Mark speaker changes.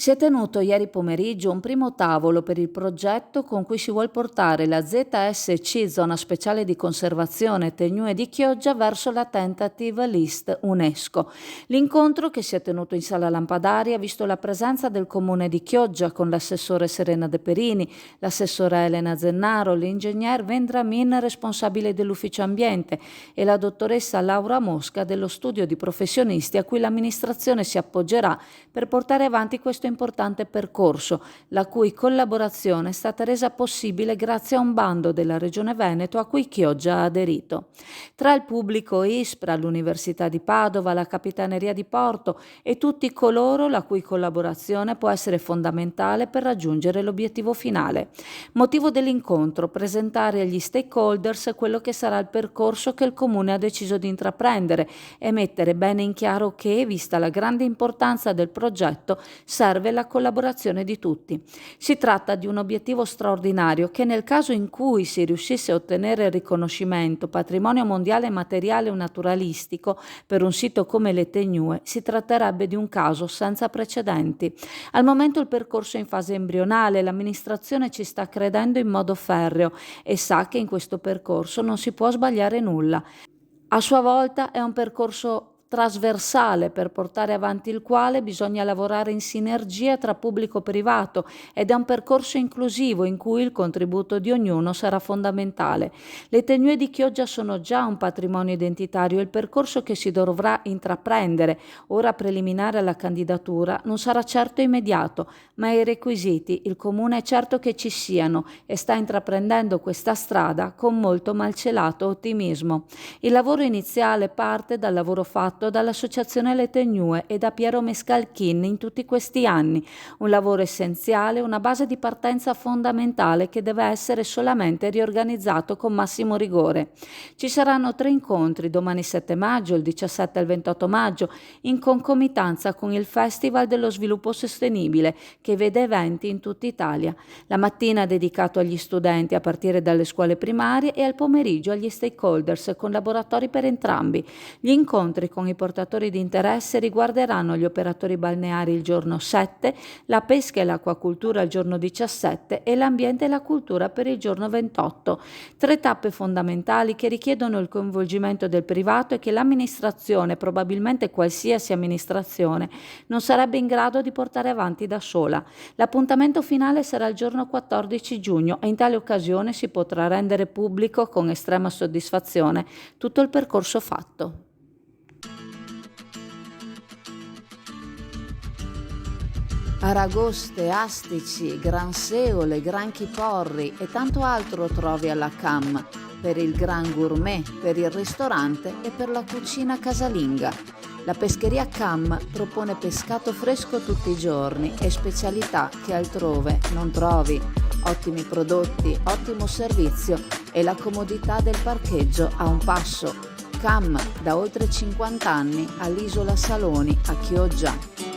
Speaker 1: Si è tenuto ieri pomeriggio un primo tavolo per il progetto con cui si vuol portare la ZSC, Zona Speciale di Conservazione Tegnue di Chioggia, verso la tentative list UNESCO. L'incontro, che si è tenuto in Sala Lampadari, ha visto la presenza del Comune di Chioggia con l'assessore Serena De Perini, l'assessora Elena Zennaro, l'ingegner Vendramin, responsabile dell'Ufficio Ambiente, e la dottoressa Laura Mosca dello studio di professionisti a cui l'amministrazione si appoggerà per portare avanti questo importante percorso, la cui collaborazione è stata resa possibile grazie a un bando della Regione Veneto a cui Chioggia ha aderito. Tra il pubblico ISPRA, l'Università di Padova, la Capitaneria di Porto e tutti coloro la cui collaborazione può essere fondamentale per raggiungere l'obiettivo finale. Motivo dell'incontro: presentare agli stakeholders quello che sarà il percorso che il Comune ha deciso di intraprendere e mettere bene in chiaro che, vista la grande importanza del progetto, serve la collaborazione di tutti. Si tratta di un obiettivo straordinario che, nel caso in cui si riuscisse a ottenere il riconoscimento patrimonio mondiale materiale o naturalistico per un sito come le Tegnue, si tratterebbe di un caso senza precedenti. Al momento il percorso è in fase embrionale, l'amministrazione ci sta credendo in modo ferreo e sa che in questo percorso non si può sbagliare nulla. A sua volta è un percorso trasversale per portare avanti il quale bisogna lavorare in sinergia tra pubblico e privato, ed è un percorso inclusivo in cui il contributo di ognuno sarà fondamentale. Le Tegnue di Chioggia sono già un patrimonio identitario e il percorso che si dovrà intraprendere, ora preliminare alla candidatura, non sarà certo immediato, ma i requisiti il Comune è certo che ci siano e sta intraprendendo questa strada con molto malcelato ottimismo. Il lavoro iniziale parte dal lavoro fatto dall'Associazione Le Tegnue e da Piero Mescalchin in tutti questi anni, un lavoro essenziale, una base di partenza fondamentale che deve essere solamente riorganizzato con massimo rigore. Ci saranno 3 incontri, domani 7 maggio, il 17 e il 28 maggio, in concomitanza con il Festival dello Sviluppo Sostenibile, che vede eventi in tutta Italia. La mattina dedicato agli studenti a partire dalle scuole primarie e al pomeriggio agli stakeholders con laboratori per entrambi. Gli incontri con i portatori di interesse riguarderanno gli operatori balneari il giorno 7, la pesca e l'acquacultura il giorno 17 e l'ambiente e la cultura per il giorno 28. 3 tappe fondamentali che richiedono il coinvolgimento del privato e che l'amministrazione, probabilmente qualsiasi amministrazione, non sarebbe in grado di portare avanti da sola. L'appuntamento finale sarà il giorno 14 giugno e in tale occasione si potrà rendere pubblico con estrema soddisfazione tutto il percorso fatto. Aragoste, astici, granseole, granchi porri e tanto altro trovi alla CAM, per il gran gourmet, per il ristorante e per la cucina casalinga. La pescheria CAM propone pescato fresco tutti i giorni e specialità che altrove non trovi. Ottimi prodotti, ottimo servizio e la comodità del parcheggio a un passo. CAM, da oltre 50 anni all'Isola Saloni a Chioggia.